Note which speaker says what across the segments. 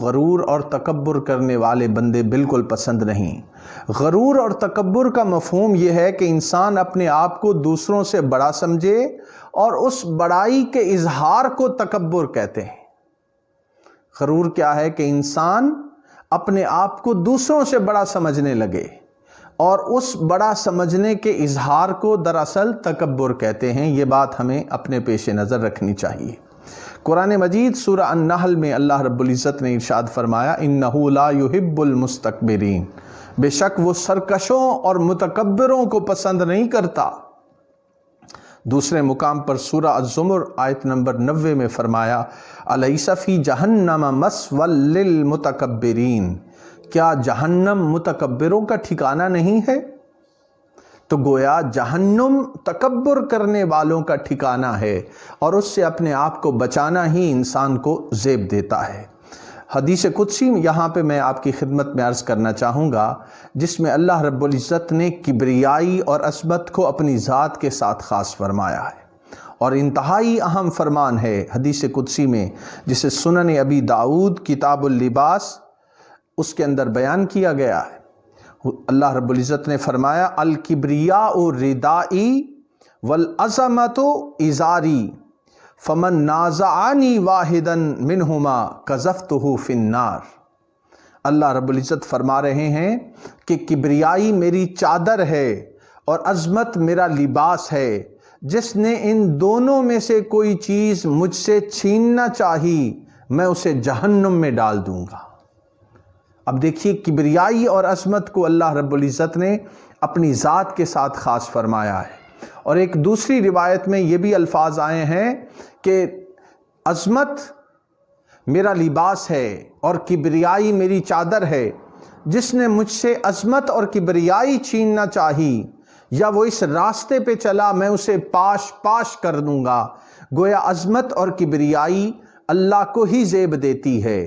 Speaker 1: غرور اور تکبر کرنے والے بندے بالکل پسند نہیں۔ غرور اور تکبر کا مفہوم یہ ہے کہ انسان اپنے آپ کو دوسروں سے بڑا سمجھے اور اس بڑائی کے اظہار کو تکبر کہتے ہیں۔ غرور کیا ہے کہ انسان اپنے آپ کو دوسروں سے بڑا سمجھنے لگے اور اس بڑا سمجھنے کے اظہار کو دراصل تکبر کہتے ہیں۔ یہ بات ہمیں اپنے پیش نظر رکھنی چاہیے۔ قرآن مجید سورہ النحل میں اللہ رب العزت نے ارشاد فرمایا انہ لا یحب المستکبرین، بے شک وہ سرکشوں اور متکبروں کو پسند نہیں کرتا۔ دوسرے مقام پر سورہ الزمر آیت نمبر 90 میں فرمایا الیس فی جہنم مثوی للمتکبرین، کیا جہنم متکبروں کا ٹھکانہ نہیں ہے؟ تو گویا جہنم تکبر کرنے والوں کا ٹھکانہ ہے اور اس سے اپنے آپ کو بچانا ہی انسان کو زیب دیتا ہے۔ حدیث قدسی یہاں پہ میں آپ کی خدمت میں عرض کرنا چاہوں گا، جس میں اللہ رب العزت نے کبریائی اور عظمت کو اپنی ذات کے ساتھ خاص فرمایا ہے، اور انتہائی اہم فرمان ہے حدیث قدسی میں، جسے سنن ابی داؤد کتاب اللباس اس کے اندر بیان کیا گیا ہے۔ اللہ رب العزت نے فرمایا الکبریاء ردائی والعظمت ازاری فمن نازعنی واحدا منہما قذفتہ فی النار۔ اللہ رب العزت فرما رہے ہیں کہ کبریائی میری چادر ہے اور عظمت میرا لباس ہے، جس نے ان دونوں میں سے کوئی چیز مجھ سے چھیننا چاہی میں اسے جہنم میں ڈال دوں گا۔ اب دیکھیے کبریائی اور عظمت کو اللہ رب العزت نے اپنی ذات کے ساتھ خاص فرمایا ہے، اور ایک دوسری روایت میں یہ بھی الفاظ آئے ہیں کہ عظمت میرا لباس ہے اور کبریائی میری چادر ہے، جس نے مجھ سے عظمت اور کبریائی چھیننا چاہی یا وہ اس راستے پہ چلا میں اسے پاش پاش کر دوں گا۔ گویا عظمت اور کبریائی اللہ کو ہی زیب دیتی ہے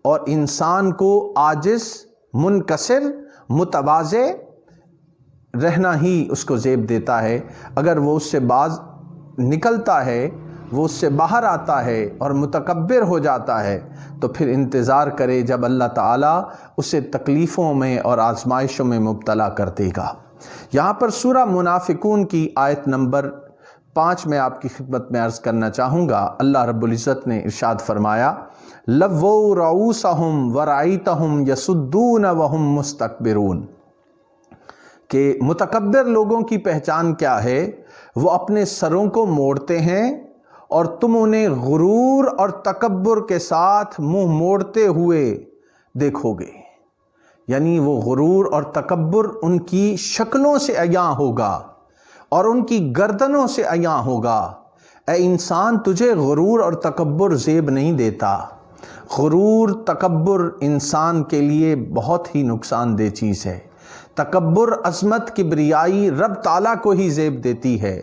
Speaker 1: اور انسان کو عاجز، منکسر، متواضع رہنا ہی اس کو زیب دیتا ہے۔ اگر وہ اس سے باز نکلتا ہے، وہ اس سے باہر آتا ہے اور متکبر ہو جاتا ہے، تو پھر انتظار کرے جب اللہ تعالیٰ اسے تکلیفوں میں اور آزمائشوں میں مبتلا کر دے گا۔ یہاں پر سورہ منافقون کی آیت نمبر 5 میں آپ کی خدمت میں عرض کرنا چاہوں گا۔ اللہ رب العزت نے ارشاد فرمایا لووا رؤوسہم ورأیتہم یصدون وہم مستکبرون، کہ متکبر لوگوں کی پہچان کیا ہے؟ وہ اپنے سروں کو موڑتے ہیں اور تم انہیں غرور اور تکبر کے ساتھ منہ موڑتے ہوئے دیکھو گے۔ یعنی وہ غرور اور تکبر ان کی شکلوں سے عیاں ہوگا اور ان کی گردنوں سے عیاں ہوگا۔ اے انسان، تجھے غرور اور تکبر زیب نہیں دیتا۔ غرور، تکبر انسان کے لیے بہت ہی نقصان دہ چیز ہے۔ تکبر، عظمت، کبریائی رب تعالیٰ کو ہی زیب دیتی ہے۔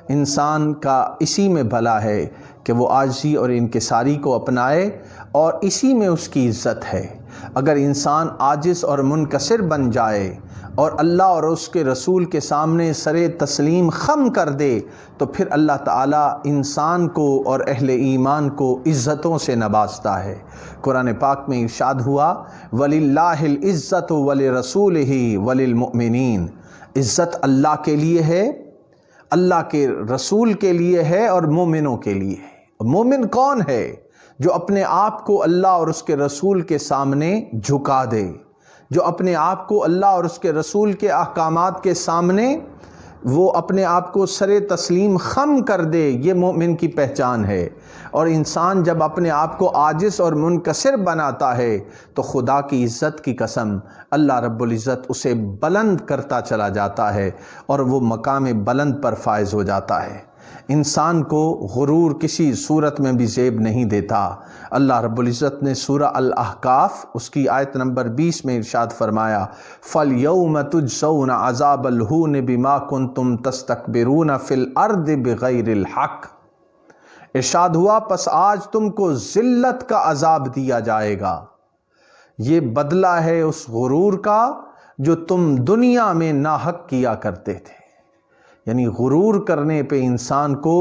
Speaker 1: انسان کا اسی میں بھلا ہے کہ وہ عاجزی اور انکساری کو اپنائے، اور اسی میں اس کی عزت ہے۔ اگر انسان عاجز اور منکسر بن جائے اور اللہ اور اس کے رسول کے سامنے سر تسلیم خم کر دے، تو پھر اللہ تعالیٰ انسان کو اور اہل ایمان کو عزتوں سے نوازتا ہے۔ قرآن پاک میں ارشاد ہوا وَلِلَّهِ الْعِزَّةُ وَلِرَسُولِهِ وَلِلْمُؤْمِنِينَ، عزت اللہ کے لیے ہے، اللہ کے رسول کے لیے ہے اور مومنوں کے لیے ہے۔ مومن کون ہے؟ جو اپنے آپ کو اللہ اور اس کے رسول کے سامنے جھکا دے، جو اپنے آپ کو اللہ اور اس کے رسول کے احکامات کے سامنے وہ اپنے آپ کو سر تسلیم خم کر دے، یہ مومن کی پہچان ہے۔ اور انسان جب اپنے آپ کو عاجز اور منکسر بناتا ہے تو خدا کی عزت کی قسم اللہ رب العزت اسے بلند کرتا چلا جاتا ہے اور وہ مقام بلند پر فائز ہو جاتا ہے۔ انسان کو غرور کسی صورت میں بھی زیب نہیں دیتا۔ اللہ رب العزت نے سورہ الاحقاف اس کی آیت نمبر 20 میں ارشاد فرمایا فَالْيَوْمَ تُجْزَوْنَ عَذَابَ الْهُونِ بِمَا كُنْتُمْ تَسْتَكْبِرُونَ فِي الْأَرْضِ بِغَيْرِ الْحَقِّ، ارشاد ہوا پس آج تم کو ذلت کا عذاب دیا جائے گا۔ یہ بدلہ ہے اس غرور کا جو تم دنیا میں ناحق کیا کرتے تھے۔ یعنی غرور کرنے پہ انسان کو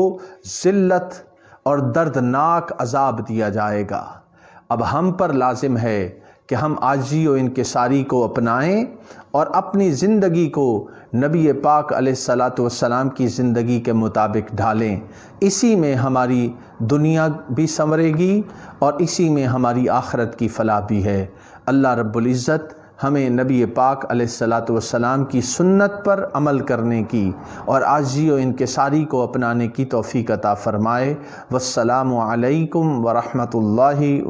Speaker 1: ذلت اور دردناک عذاب دیا جائے گا۔ اب ہم پر لازم ہے کہ ہم عاجزی و انکساری کو اپنائیں اور اپنی زندگی کو نبی پاک علیہ الصلاۃ والسلام کی زندگی کے مطابق ڈھالیں۔ اسی میں ہماری دنیا بھی سنورے گی اور اسی میں ہماری آخرت کی فلاح بھی ہے۔ اللہ رب العزت ہمیں نبی پاک علیہ الصلاۃ والسلام کی سنت پر عمل کرنے کی اور عاجزی و انکساری کو اپنانے کی توفیق عطا فرمائے۔ والسلام علیکم ورحمۃ اللہ